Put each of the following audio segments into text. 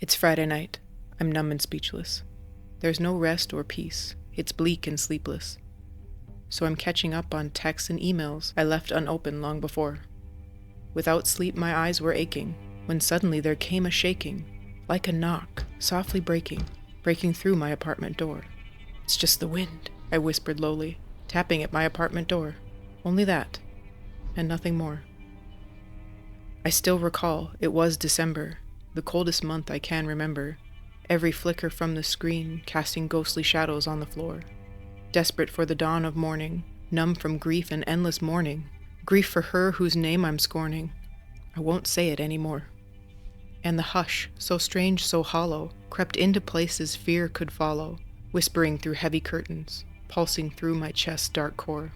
It's Friday night. I'm numb and speechless. There's no rest or peace. It's bleak and sleepless. So I'm catching up on texts and emails I left unopened long before. Without sleep my eyes were aching, when suddenly there came a shaking, like a knock, softly breaking through my apartment door. "It's just the wind," I whispered lowly, tapping at my apartment door. Only that, and nothing more. I still recall it was December, the coldest month I can remember, every flicker from the screen casting ghostly shadows on the floor. Desperate for the dawn of morning, numb from grief and endless mourning, grief for her whose name I'm scorning. I won't say it any more. And the hush, so strange, so hollow, crept into places fear could follow, whispering through heavy curtains, pulsing through my chest's dark core.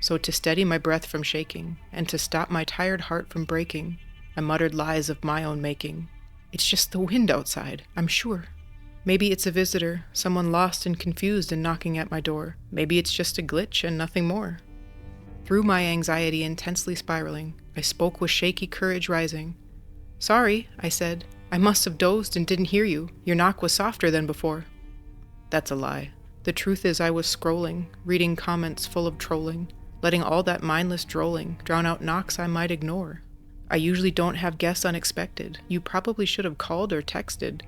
So to steady my breath from shaking, and to stop my tired heart from breaking, I muttered lies of my own making. "It's just the wind outside, I'm sure. Maybe it's a visitor, someone lost and confused and knocking at my door. Maybe it's just a glitch and nothing more." Through my anxiety intensely spiraling, I spoke with shaky courage rising. "Sorry," I said. "I must have dozed and didn't hear you. Your knock was softer than before." That's a lie. The truth is I was scrolling, reading comments full of trolling, letting all that mindless drolling drown out knocks I might ignore. I usually don't have guests unexpected. You probably should have called or texted.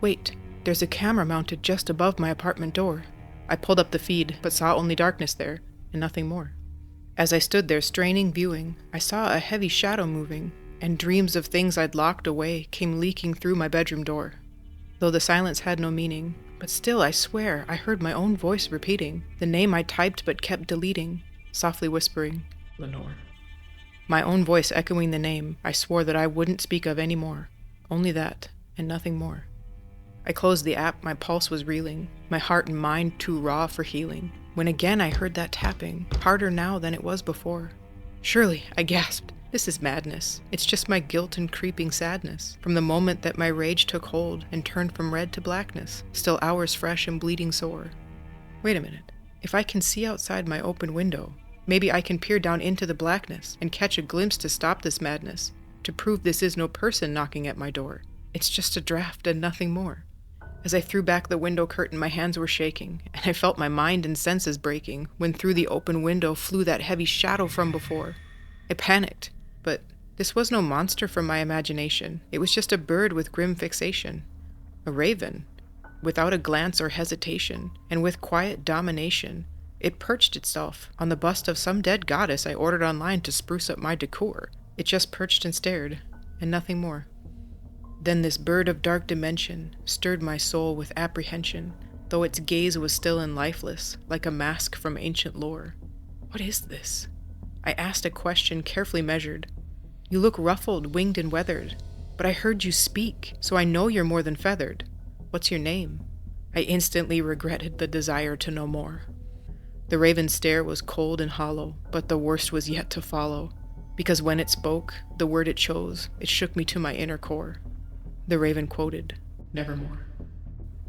Wait, there's a camera mounted just above my apartment door. I pulled up the feed, but saw only darkness there, and nothing more. As I stood there straining viewing, I saw a heavy shadow moving, and dreams of things I'd locked away came leaking through my bedroom door. Though the silence had no meaning, but still I swear I heard my own voice repeating the name I typed but kept deleting, softly whispering, "Lenore." My own voice echoing the name I swore that I wouldn't speak of any more. Only that, and nothing more. I closed the app, my pulse was reeling, my heart and mind too raw for healing, when again I heard that tapping, harder now than it was before. "Surely," I gasped, "this is madness. It's just my guilt and creeping sadness, from the moment that my rage took hold and turned from red to blackness, still hours fresh and bleeding sore. Wait a minute. If I can see outside my open window, maybe I can peer down into the blackness and catch a glimpse to stop this madness, to prove this is no person knocking at my door. It's just a draft and nothing more." As I threw back the window curtain, my hands were shaking, and I felt my mind and senses breaking, when through the open window flew that heavy shadow from before. I panicked, but this was no monster from my imagination. It was just a bird with grim fixation. A raven, without a glance or hesitation, and with quiet domination. It perched itself on the bust of some dead goddess I ordered online to spruce up my decor. It just perched and stared, and nothing more. Then this bird of dark dimension stirred my soul with apprehension, though its gaze was still and lifeless, like a mask from ancient lore. "What is this?" I asked a question carefully measured. "You look ruffled, winged, and weathered, but I heard you speak, so I know you're more than feathered. What's your name?" I instantly regretted the desire to know more. The raven's stare was cold and hollow, but the worst was yet to follow, because when it spoke, the word it chose, it shook me to my inner core. The raven quoted, "Nevermore."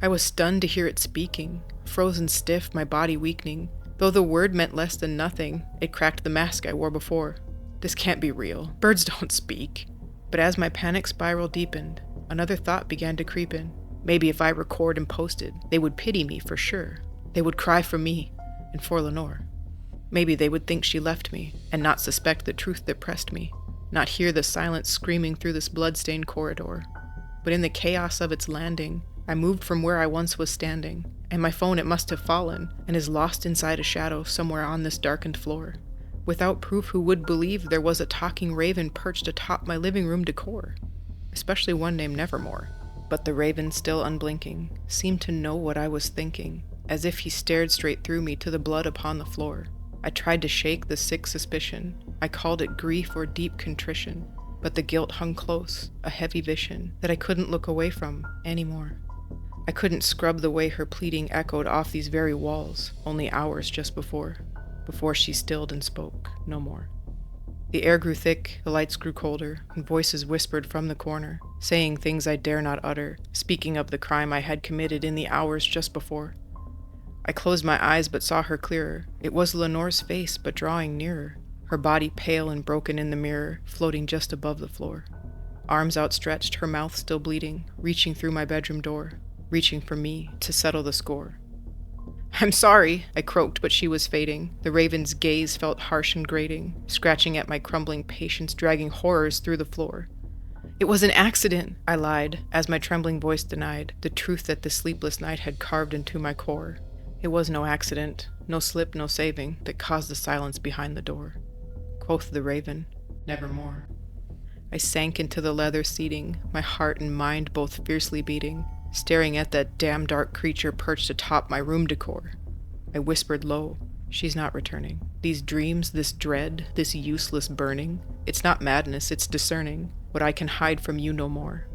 I was stunned to hear it speaking, frozen stiff, my body weakening. Though the word meant less than nothing, it cracked the mask I wore before. This can't be real. Birds don't speak. But as my panic spiral deepened, another thought began to creep in. Maybe if I record and posted, they would pity me for sure. They would cry for me, and for Lenore. Maybe they would think she left me, and not suspect the truth that pressed me, not hear the silence screaming through this blood-stained corridor. But in the chaos of its landing, I moved from where I once was standing, and my phone it must have fallen, and is lost inside a shadow somewhere on this darkened floor. Without proof, who would believe there was a talking raven perched atop my living room decor? Especially one named Nevermore. But the raven, still unblinking, seemed to know what I was thinking, as if he stared straight through me to the blood upon the floor. I tried to shake the sick suspicion. I called it grief or deep contrition, but the guilt hung close, a heavy vision that I couldn't look away from anymore. I couldn't scrub the way her pleading echoed off these very walls, only hours just before she stilled and spoke no more. The air grew thick, the lights grew colder, and voices whispered from the corner, saying things I dare not utter, speaking of the crime I had committed in the hours just before. I closed my eyes but saw her clearer. It was Lenore's face, but drawing nearer, her body pale and broken in the mirror, floating just above the floor. Arms outstretched, her mouth still bleeding, reaching through my bedroom door, reaching for me to settle the score. "I'm sorry," I croaked, but she was fading. The raven's gaze felt harsh and grating, scratching at my crumbling patience, dragging horrors through the floor. "It was an accident," I lied, as my trembling voice denied the truth that this sleepless night had carved into my core. It was no accident, no slip, no saving, that caused the silence behind the door. Quoth the raven, "Nevermore." I sank into the leather seating, my heart and mind both fiercely beating, staring at that damn dark creature perched atop my room decor. I whispered low, "She's not returning. These dreams, this dread, this useless burning, it's not madness, it's discerning. What I can hide from you no more."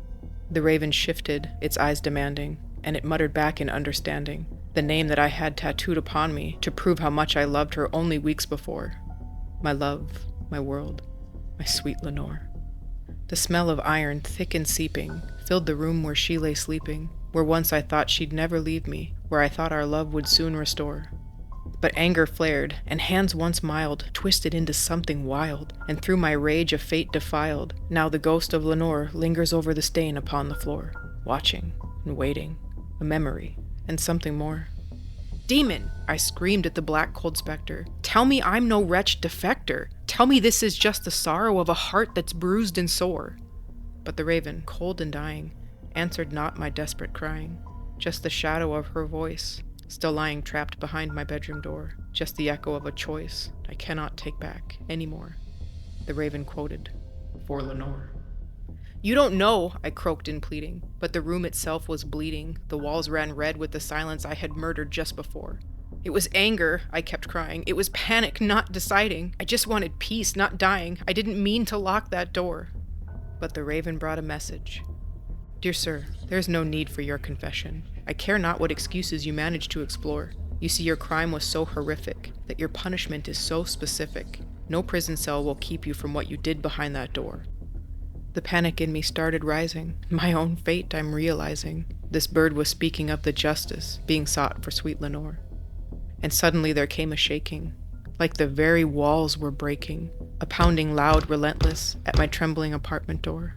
The raven shifted, its eyes demanding, and it muttered back in understanding, the name that I had tattooed upon me to prove how much I loved her only weeks before. My love, my world, my sweet Lenore. The smell of iron, thick and seeping, filled the room where she lay sleeping, where once I thought she'd never leave me, where I thought our love would soon restore. But anger flared, and hands once mild twisted into something wild, and through my rage a fate defiled. Now the ghost of Lenore lingers over the stain upon the floor, watching and waiting, a memory, and something more. "Demon!" I screamed at the black cold specter. "Tell me I'm no wretched defector! Tell me this is just the sorrow of a heart that's bruised and sore!" But the raven, cold and dying, answered not my desperate crying, just the shadow of her voice, still lying trapped behind my bedroom door, just the echo of a choice I cannot take back anymore. The raven quoted, "For Lenore." "You don't know," I croaked in pleading, but the room itself was bleeding. The walls ran red with the silence I had murdered just before. "It was anger," I kept crying. "It was panic, not deciding. I just wanted peace, not dying. I didn't mean to lock that door." But the raven brought a message. "Dear sir, there is no need for your confession. I care not what excuses you manage to explore. You see, your crime was so horrific that your punishment is so specific. No prison cell will keep you from what you did behind that door." The panic in me started rising. My own fate, I'm realizing. This bird was speaking of the justice being sought for sweet Lenore. And suddenly there came a shaking, like the very walls were breaking, a pounding loud, relentless, at my trembling apartment door.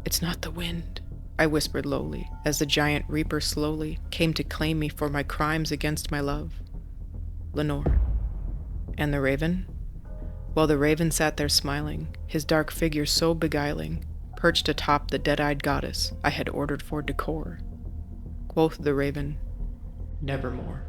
"It's not the wind," I whispered lowly, as the giant reaper slowly came to claim me for my crimes against my love. Lenore. And the raven? Well, the raven sat there smiling, his dark figure so beguiling, perched atop the dead-eyed goddess I had ordered for decor. Quoth the raven, "Nevermore."